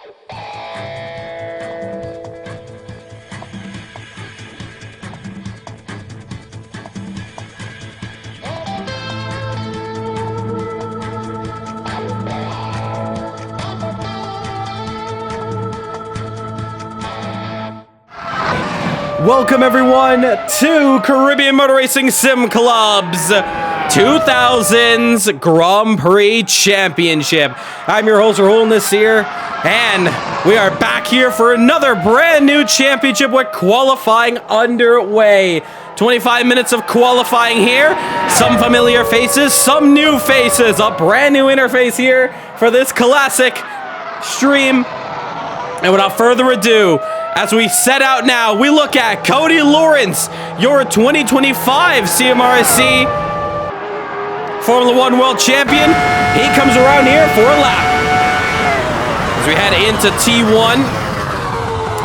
Welcome everyone to Caribbean Motor Racing Sim Club's 2000s Grand Prix Championship. I'm your host, Rahul Nasir, and we are back here for another brand new championship with qualifying underway. 25 minutes of qualifying here, some familiar faces, some new faces, a brand new interface here for this classic stream. And without further ado, as we set out now, we look at Cody Lawrence, your 2025 CMRSC Formula 1 World Champion. He comes around here for a lap. As we head into T1,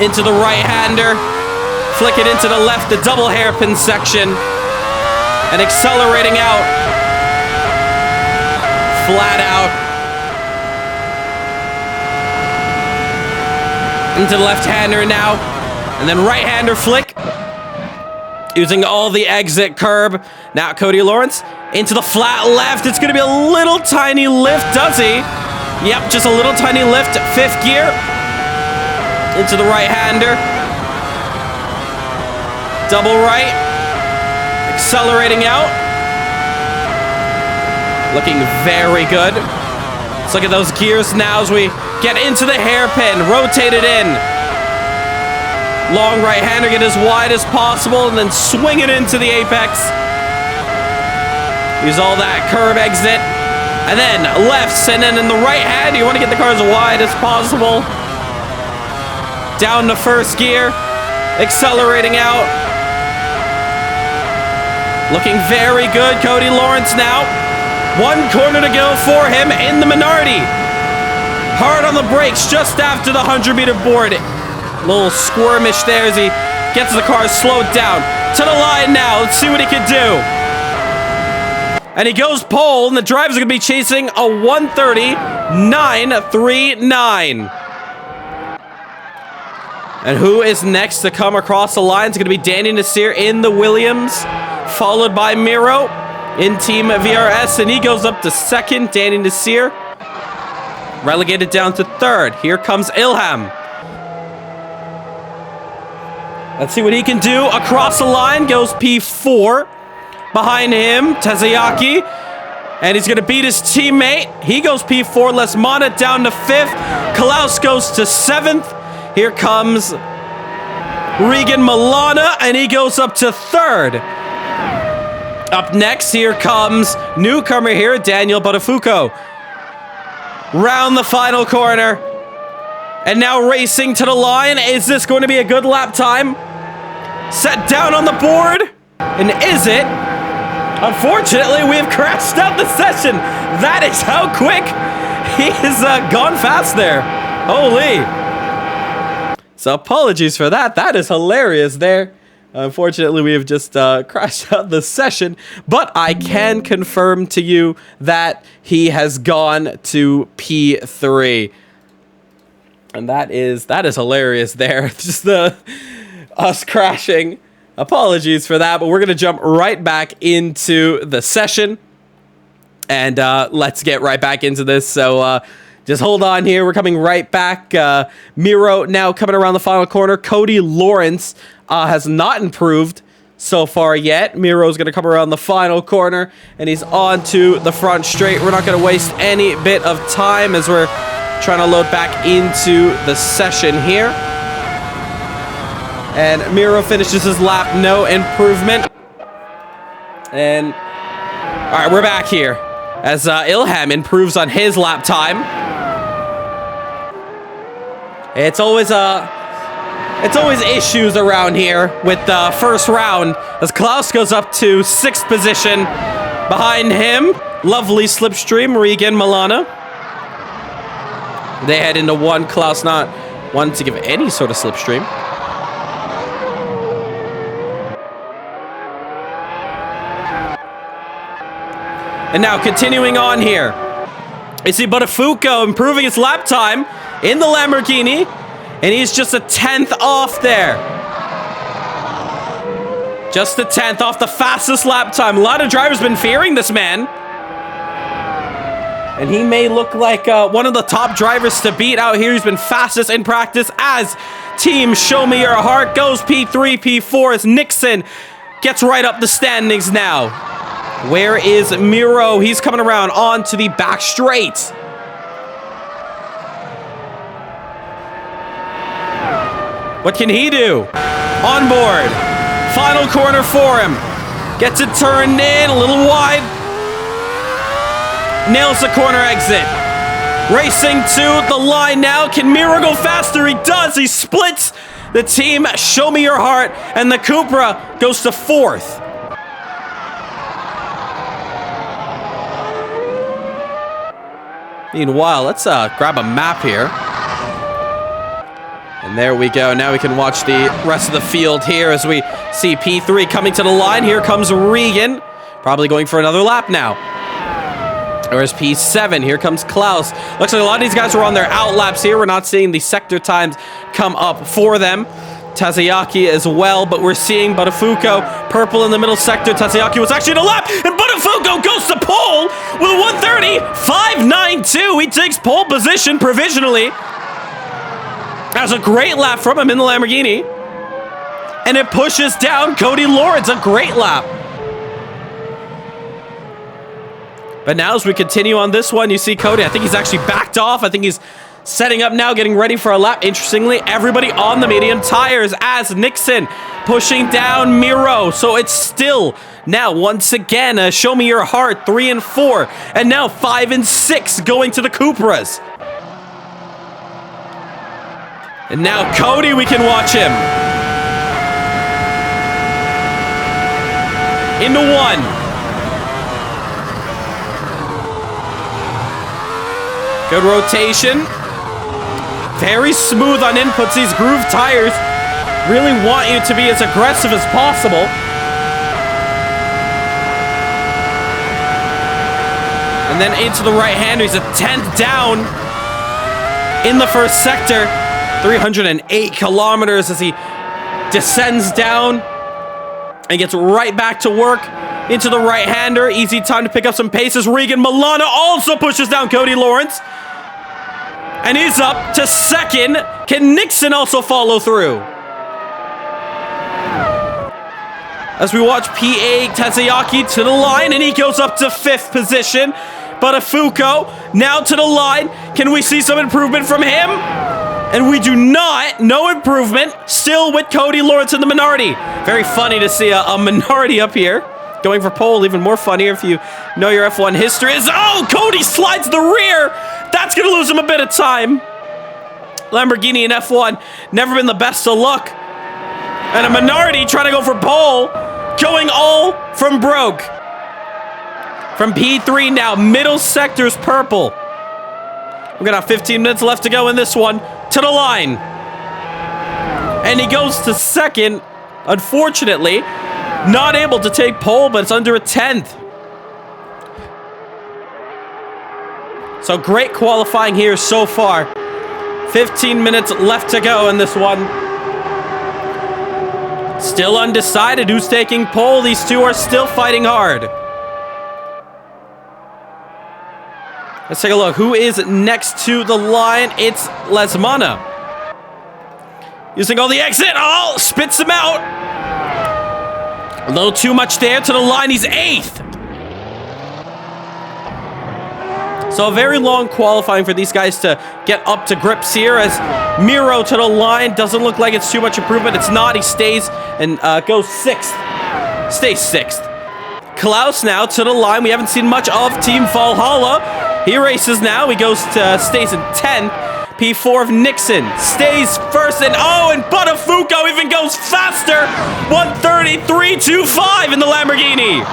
into the right-hander, flick it into the left, the double hairpin section, and accelerating out, flat out. Into the left-hander now, and then right-hander flick, using all the exit curb. Now Cody Lawrence into the flat left. It's going to be a little tiny lift, does he? Yep, just a little tiny lift. Fifth gear into the right-hander. Double right, accelerating out. Looking very good. Let's look at those gears now as we get into the hairpin, rotate it in. Long right-hander, get as wide as possible, and then swing it into the apex. Use all that curb exit. And then lefts, and then in the right hand, you want to get the car as wide as possible. Down to first gear, accelerating out. Looking very good, Cody Lawrence now. One corner to go for him in the Minardi. Hard on the brakes just after the 100-meter board. A little squirmish there as he gets the car slowed down. To the line now. Let's see what he can do. And he goes pole, and the driver's going to be chasing a 1:30.939. And who is next to come across the line? It's going to be Danny Nasir in the Williams, followed by Miro in Team VRS, and he goes up to second. Danny Nasir relegated down to third. Here comes Ilham. Let's see what he can do. Across the line goes P4. Behind him, Tezayaki. And he's going to beat his teammate. He goes P4. Lesmana down to fifth. Klaus goes to seventh. Here comes Regan Milana, and he goes up to third. Up next, here comes newcomer here, Daniel Botafuco. Round the final corner. And now racing to the line. Is this going to be a good lap time? Set down on the board. And is it? Unfortunately, we have crashed out the session. That is how quick he has gone fast there. Holy. So apologies for that. That is hilarious there. Unfortunately, we have just crashed out the session, but I can confirm to you that he has gone to P3. And that is hilarious there. Just us crashing. Apologies for that, but we're going to jump right back into the session. And let's get right back into this. So just hold on here. We're coming right back. Miro now coming around the final corner. Cody Lawrence has not improved so far yet. Miro's going to come around the final corner, and he's on to the front straight. We're not going to waste any bit of time as we're trying to load back into the session here. And Miro finishes his lap, no improvement. And all right, we're back here as Ilham improves on his lap time. It's always issues around here with the first round as Klaus goes up to sixth position. Behind him, lovely slipstream, Regan Milana. They head into one. Klaus not wanting to give any sort of slipstream. And now continuing on here. You see Botafuco improving his lap time. in the Lamborghini, and he's just a 10th off there. Just a 10th off the fastest lap time. A lot of drivers been fearing this man. And he may look like one of the top drivers to beat out here. He's been fastest in practice as Team Show Me Your Heart goes P3, P4 as Nixon gets right up the standings now. Where is Miro? He's coming around onto the back straight. What can he do? Onboard. Final corner for him. Gets it turned in, a little wide. Nails the corner exit. Racing to the line now. Can Miro go faster? He does. He splits the team. Show Me Your Heart. And the Cupra goes to 4th. Meanwhile, let's grab a map here. And there we go. Now we can watch the rest of the field here as we see P3 coming to the line. Here comes Regan. Probably going for another lap now. There's P7. Here comes Klaus. Looks like a lot of these guys are on their out laps here. We're not seeing the sector times come up for them. Tazayaki as well, but we're seeing Buttafuoco purple in the middle sector. Tazayaki was actually in a lap, and Buttafuoco goes to pole with a 1:30.592. He takes pole position provisionally. That was a great lap from him in the Lamborghini. And it pushes down Cody Lawrence. A great lap. But now as we continue on this one, you see Cody. I think he's actually backed off. I think he's setting up now, getting ready for a lap. Interestingly, everybody on the medium tires as Nixon pushing down Miro. So it's still now once again Show Me Your Heart 3 and 4. And now 5 and 6 going to the Cupras. And now Cody, we can watch him. Into 1. Good rotation. Very smooth on inputs. These groove tires really want you to be as aggressive as possible. And then into the right-hander. He's a 10th down in the first sector. 308 kilometers as he descends down and gets right back to work into the right-hander. Easy time to pick up some paces. Regan Milana also pushes down Cody Lawrence. And he's up to 2nd. Can Nixon also follow through? As we watch P8 Tazayaki to the line, and he goes up to 5th position. Buttafuoco now to the line. Can we see some improvement from him? And we do not. No improvement. Still with Cody Lawrence in the minority. Very funny to see a minority up here. Going for pole, even more funnier if you know your F1 history. Oh, Cody slides the rear. That's going to lose him a bit of time. Lamborghini in F1, never been the best of luck. And a minority trying to go for pole. Going all from broke. From P3 now, middle sector's purple. We're going to have 15 minutes left to go in this one. To the line. And he goes to 2nd. Unfortunately, not able to take pole, but it's under a 10th. So great qualifying here so far. 15 minutes left to go in this one. Still undecided who's taking pole. These two are still fighting hard. Let's take a look. Who is next to the line? It's Lesmana. Using all the exit. Oh, spits him out. A little too much there to the line. He's 8th. So a very long qualifying for these guys to get up to grips here as Miro to the line. Doesn't look like it's too much improvement. It's not. He stays and goes 6th. Stays 6th. Klaus now to the line. We haven't seen much of Team Valhalla. He races now. He goes to stays in 10th. P4 of Nixon stays 1st. And Buttafuoco even goes faster. 1:33.25 in the Lamborghini.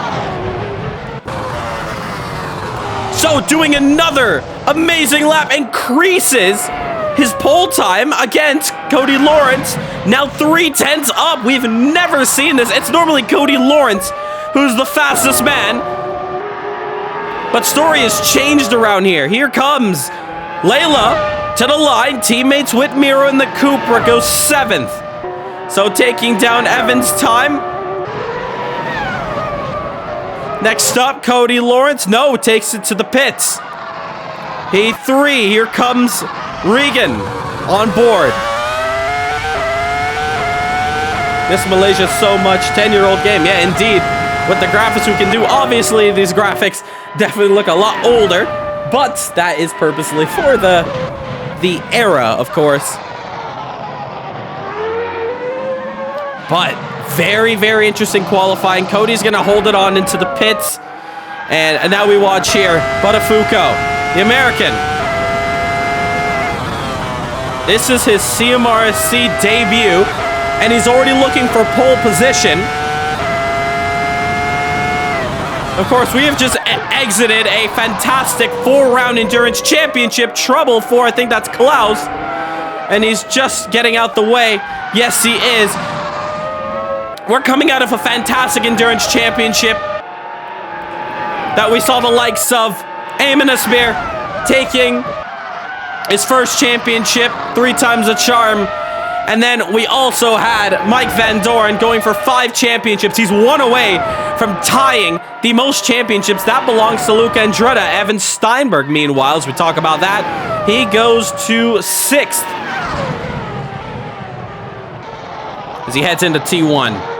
So doing another amazing lap, increases his pole time against Cody Lawrence. Now 3/10 up. We've never seen this. It's normally Cody Lawrence who's the fastest man. But story has changed around here. Here comes Layla to the line. Teammates with Miro in the Cupra goes 7th. So taking down Evans' time. Next up, Cody Lawrence. No, takes it to the pits. P3, here comes Regan on board. This Malaysia so much 10-year-old game. Yeah, indeed. With the graphics we can do, obviously these graphics definitely look a lot older, but that is purposely for the era, of course. But very, very interesting qualifying. Cody's going to hold it on into the pits. And now we watch here, Buttafuoco, the American. This is his CMRSC debut, and he's already looking for pole position. Of course, we have just exited a fantastic 4-round endurance championship. Trouble for, I think that's Klaus. And he's just getting out the way. Yes, he is. We're coming out of a fantastic endurance championship that we saw the likes of Eamon Asbir taking his first championship, 3 times a charm. And then we also had Mike Van Doren going for 5 championships. He's 1 away from tying the most championships. That belongs to Luca Andretta. Evan Steinberg, meanwhile, as we talk about that, he goes to 6th as he heads into T1.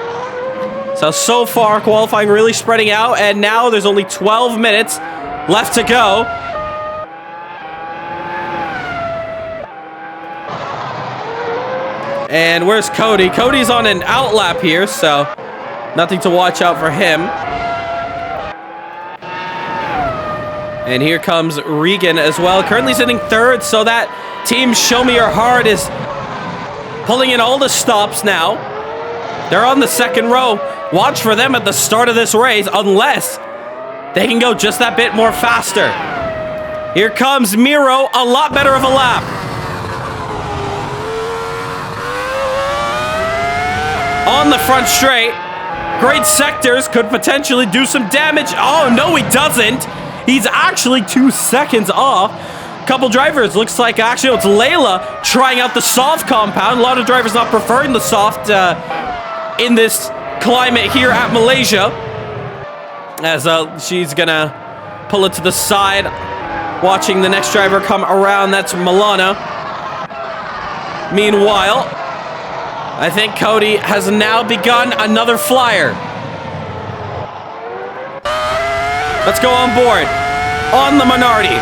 So far, qualifying really spreading out, and now there's only 12 minutes left to go. And where's Cody? Cody's on an outlap here, so nothing to watch out for him. And here comes Regan as well. Currently sitting 3rd, so that team Show Me Your Heart is pulling in all the stops now. They're on the 2nd row. Watch for them at the start of this race, unless they can go just that bit more faster. Here comes Miro, a lot better of a lap. On the front straight. Great sectors, could potentially do some damage. Oh, no, he doesn't. He's actually 2 seconds off. Couple drivers, looks like actually it's Layla trying out the soft compound. A lot of drivers not preferring the soft in this climate here at Malaysia. As she's gonna pull it to the side. Watching the next driver come around, that's Milana. Meanwhile, I think Cody has now begun another flyer. Let's go on board. On the Minardi.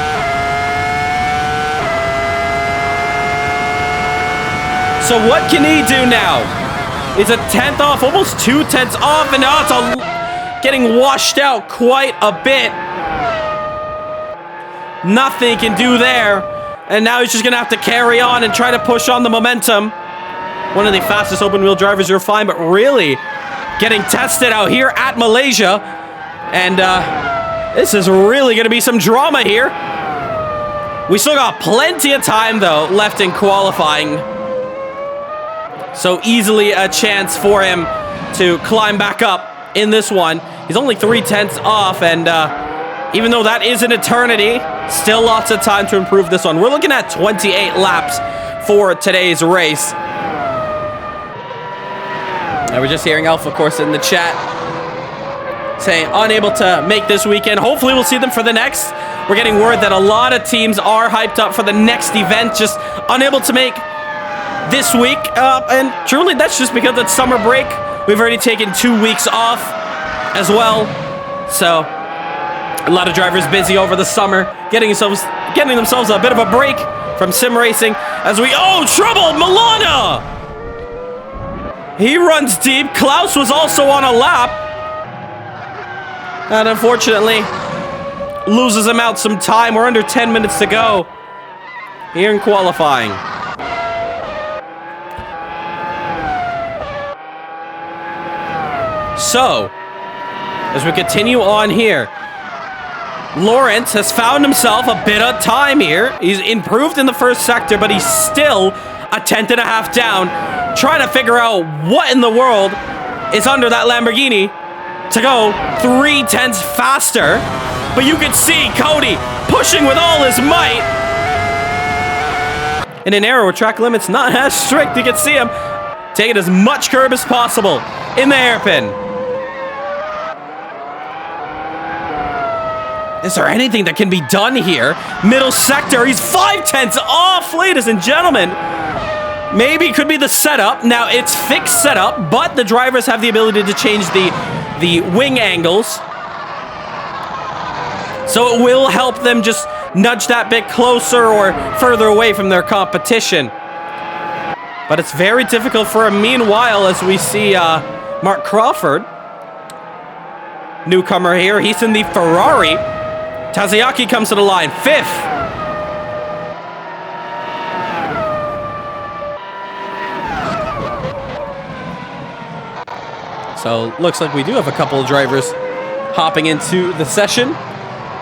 So what can he do now? He's a 10th off, almost 2 tenths off, and now it's getting washed out quite a bit. Nothing can do there. And now he's just going to have to carry on and try to push on the momentum. One of the fastest open-wheel drivers you'll find, but really getting tested out here at Malaysia. And this is really going to be some drama here. We still got plenty of time, though, left in qualifying. So easily a chance for him to climb back up in this one. He's only 3 tenths off, and even though that is an eternity, still lots of time to improve this one. We're looking at 28 laps for today's race. And we're just hearing Alpha, of course, in the chat saying unable to make this weekend. Hopefully we'll see them for the next. We're getting word that a lot of teams are hyped up for the next event, just unable to make this week. And truly, that's just because it's summer break. We've already taken 2 weeks off as well. So a lot of drivers busy over the summer, getting themselves a bit of a break from sim racing as we... Oh, trouble! Milana! He runs deep. Klaus was also on a lap. And unfortunately, loses him out some time. We're under 10 minutes to go here in qualifying. So, as we continue on here, Lawrence has found himself a bit of time here. He's improved in the first sector, but he's still a 10th and a half down, trying to figure out what in the world is under that Lamborghini to go 3 tenths faster. But you can see Cody pushing with all his might. in an era where track limit's not as strict. You can see him taking as much curb as possible in the hairpin. Is there anything that can be done here? Middle sector, he's 5/10 off, ladies and gentlemen. Maybe it could be the setup. Now, it's fixed setup, but the drivers have the ability to change the wing angles. So it will help them just nudge that bit closer or further away from their competition. But it's very difficult for him. Meanwhile, as we see Mark Crawford, newcomer here, he's in the Ferrari. Tazayaki comes to the line, 5th. So looks like we do have a couple of drivers hopping into the session.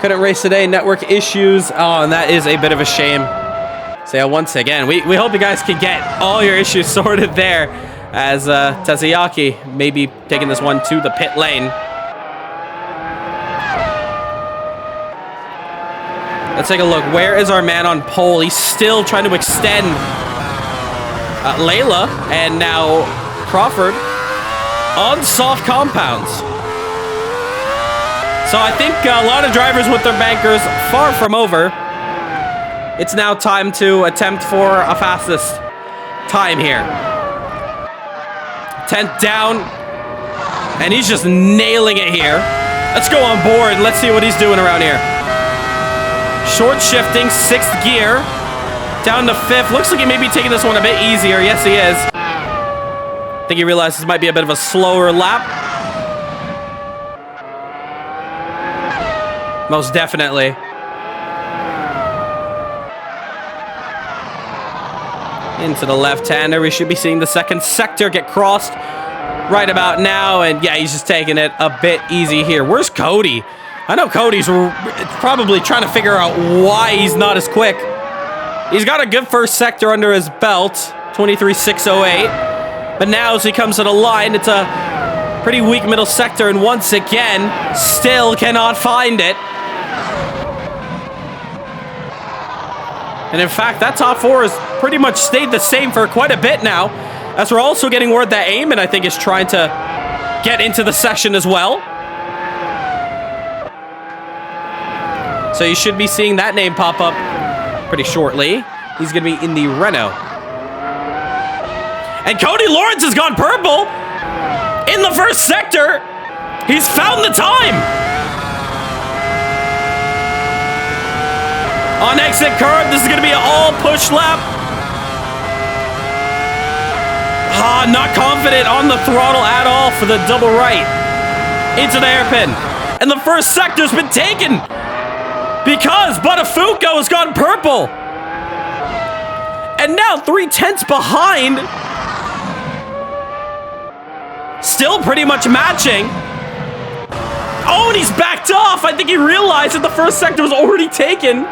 Couldn't race today, network issues. Oh, and that is a bit of a shame. So once again, we hope you guys can get all your issues sorted there, as Tazayaki may be taking this one to the pit lane. Let's take a look. Where is our man on pole? He's still trying to extend Layla, and now Crawford on soft compounds. So I think a lot of drivers with their bankers far from over. It's now time to attempt for a fastest time here. 10th down, and he's just nailing it here. Let's go on board. Let's see what he's doing around here. Short shifting, 6th gear, down to 5th. Looks like he may be taking this one a bit easier. Yes, he is. I think he realizes this might be a bit of a slower lap. Most definitely. Into the left-hander. We should be seeing the second sector get crossed right about now. And yeah, he's just taking it a bit easy here. Where's Cody? I know Cody's probably trying to figure out why he's not as quick. He's got a good first sector under his belt, 23.608. But now as he comes to the line, it's a pretty weak middle sector. And once again, still cannot find it. And in fact, that top 4 has pretty much stayed the same for quite a bit now. As we're also getting word that Eamon, I think, is trying to get into the session as well. So you should be seeing that name pop up pretty shortly. He's going to be in the Renault. And Cody Lawrence has gone purple in the first sector. He's found the time. On exit curve, this is going to be an all-push lap. Not confident on the throttle at all for the double right. Into the hairpin. And the first sector's been taken because Buttafuoco has gone purple. And now 3/10 behind. Still pretty much matching. Oh, and he's backed off. I think he realized that the first sector was already taken.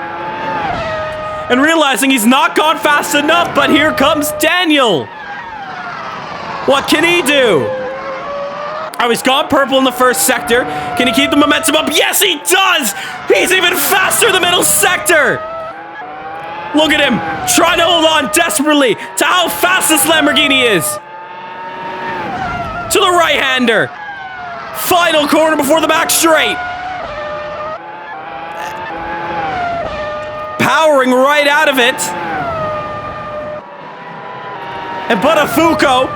And realizing he's not gone fast enough, but here comes Daniel. What can he do? Oh, he's gone purple in the first sector. Can he keep the momentum up? Yes, he does! He's even faster in the middle sector! Look at him, trying to hold on desperately to how fast this Lamborghini is. To the right-hander. Final corner before the back straight. Powering right out of it. And Buttafuoco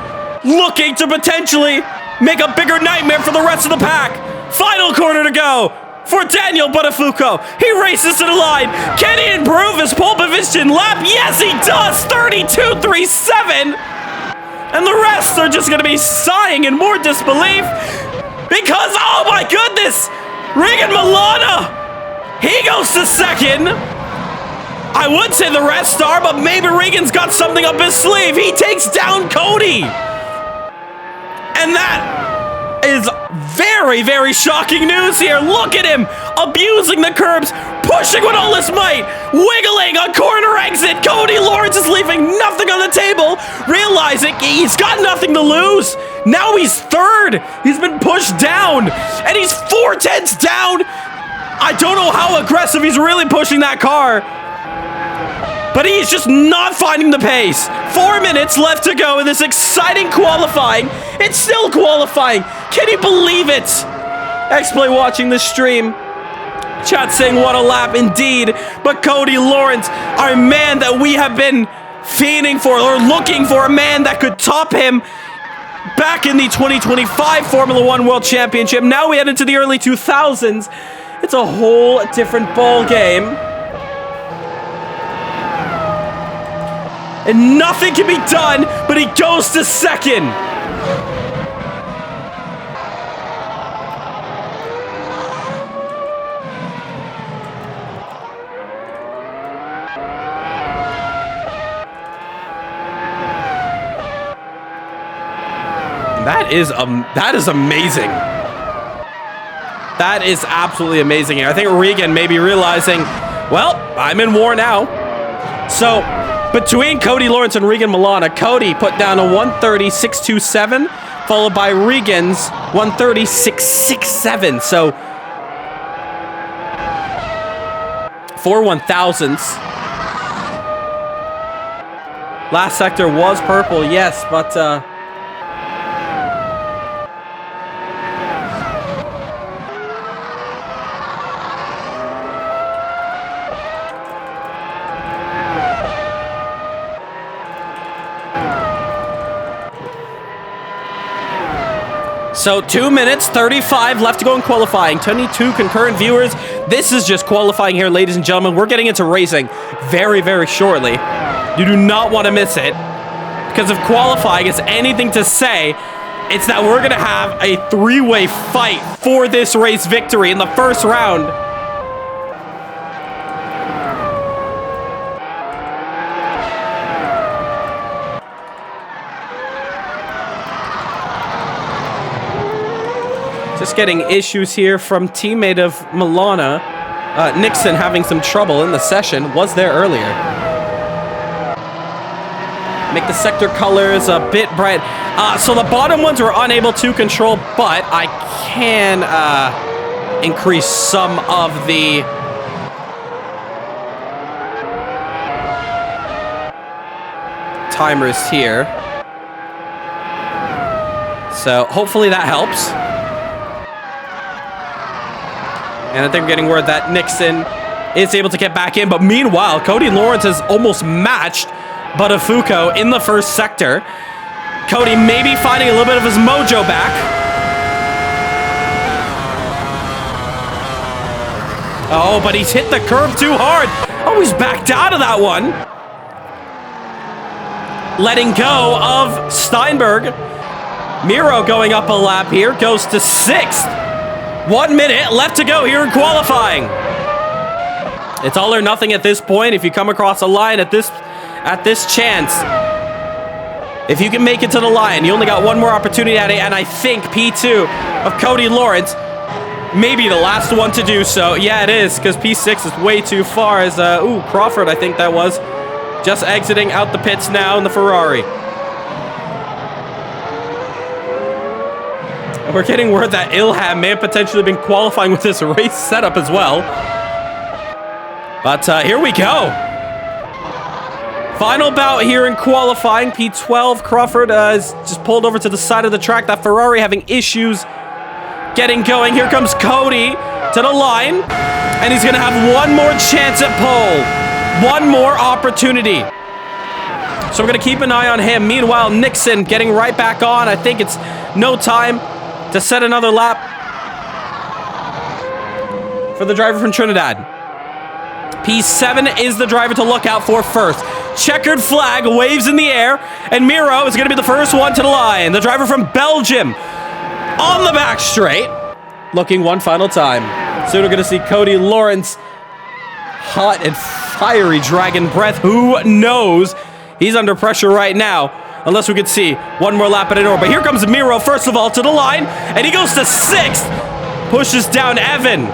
looking to potentially make a bigger nightmare for the rest of the pack. Final corner to go for Daniel Buttafuoco. He races to the line. Can he improve his pole position lap? Yes, he does. 32.37. And the rest are just going to be sighing in more disbelief because, oh my goodness, Regan Milana, he goes to second. I would say the rest are, but maybe Regan's got something up his sleeve. He takes down Cody. And that is very, very shocking news here. Look at him abusing the curbs, pushing with all his might, wiggling a corner exit. Cody Lawrence is leaving nothing on the table, realizing he's got nothing to lose. Now he's third. He's been pushed down, and he's 4/10 down. I don't know how aggressive he's really pushing that car. but he's just not finding the pace. 4 minutes left to go in this exciting qualifying. It's still qualifying. Can you believe it? X-Play watching the stream. Chat saying what a lap indeed. But Cody Lawrence, our man that we have been fiending for, or looking for, a man that could top him back in the 2025 Formula One World Championship. Now we head into the early 2000s. It's a whole different ball game. And nothing can be done, but he goes to second. That is amazing. That is absolutely amazing. I think Regan may be realizing, well, I'm in war now. So between Cody Lawrence and Regan Milana, Cody put down a 130.627, followed by Regan's 130.667. So 4 1,000ths. Last sector was purple, yes, but so 2 minutes, 35 left to go in qualifying. 22 concurrent viewers. This is just qualifying here, ladies and gentlemen. We're getting into racing very, very shortly. You do not want to miss it. Because if qualifying is anything to say, it's that we're going to have a three-way fight for this race victory in the first round. Just getting issues here from teammate of Milana. Nixon having some trouble in the session. Was there earlier. Make the sector colors a bit bright. So the bottom ones were unable to control, but I can increase some of the timers here. So hopefully that helps. And I think we're getting word that Nixon is able to get back in. But meanwhile, Cody Lawrence has almost matched Buttafuoco in the first sector. Cody maybe finding a little bit of his mojo back. Oh, but he's hit the curb too hard. Oh, he's backed out of that one. Letting go of Steinberg. Miro going up a lap here. Goes to 6th. 1 minute left to go here in qualifying. It's all or nothing at this point. If you come across a line at this chance, if you can make it to the line, you only got one more opportunity at it, and I think P2 of Cody Lawrence may be the last one to do so. Yeah, it is, because P6 is way too far. As Crawford, I think that was, just exiting out the pits now in the Ferrari. We're getting word that Ilham may have potentially been qualifying with this race setup as well. But here we go. Final bout here in qualifying. P12, Crawford is just pulled over to the side of the track. That Ferrari having issues getting going. Here comes Cody to the line. And he's going to have one more chance at pole. One more opportunity. So we're going to keep an eye on him. Meanwhile, Nixon getting right back on. I think it's no time to set another lap for the driver from Trinidad. P7 is the driver to look out for first. Checkered flag waves in the air, and Miro is going to be the first one to the line. The driver from Belgium on the back straight, looking one final time. Soon we're going to see Cody Lawrence, hot and fiery dragon breath. Who knows? He's under pressure right now. Unless we could see one more lap at an hour. But here comes Miro, first of all, to the line. And he goes to 6th. Pushes down Evan.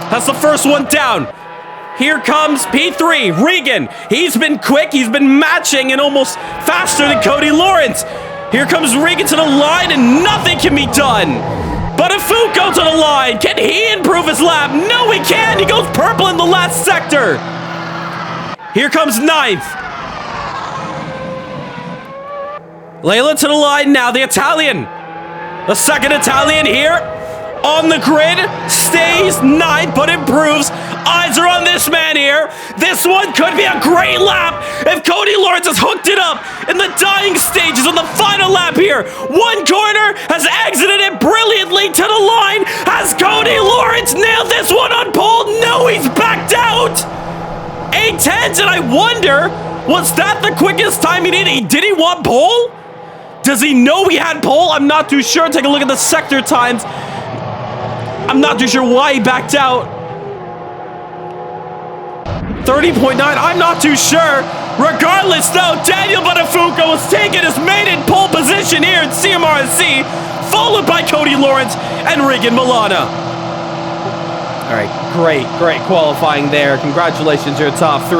That's the first one down. Here comes P3, Regan. He's been quick. He's been matching and almost faster than Cody Lawrence. Here comes Regan to the line, and nothing can be done. Buttafuoco to the line. Can he improve his lap? No, he can't. He goes purple in the last sector. Here comes 9th. Layla to the line now, the Italian. The second Italian here on the grid. Stays 9th, but improves. Eyes are on this man here. This one could be a great lap if Cody Lawrence has hooked it up in the dying stages on the final lap here. One corner, has exited it brilliantly to the line. Has Cody Lawrence nailed this one on pole? No, he's backed out. 8/10s, and I wonder, was that the quickest time he did? Did he want pole? Does he know he had pole? I'm not too sure. Take a look at the sector times. I'm not too sure why he backed out. 30.9, I'm not too sure. Regardless, though, Daniel Buttafuoco was taking his maiden pole position here in CMRSC, followed by Cody Lawrence and Regan Milana. All right, great qualifying there. Congratulations, you're top 3.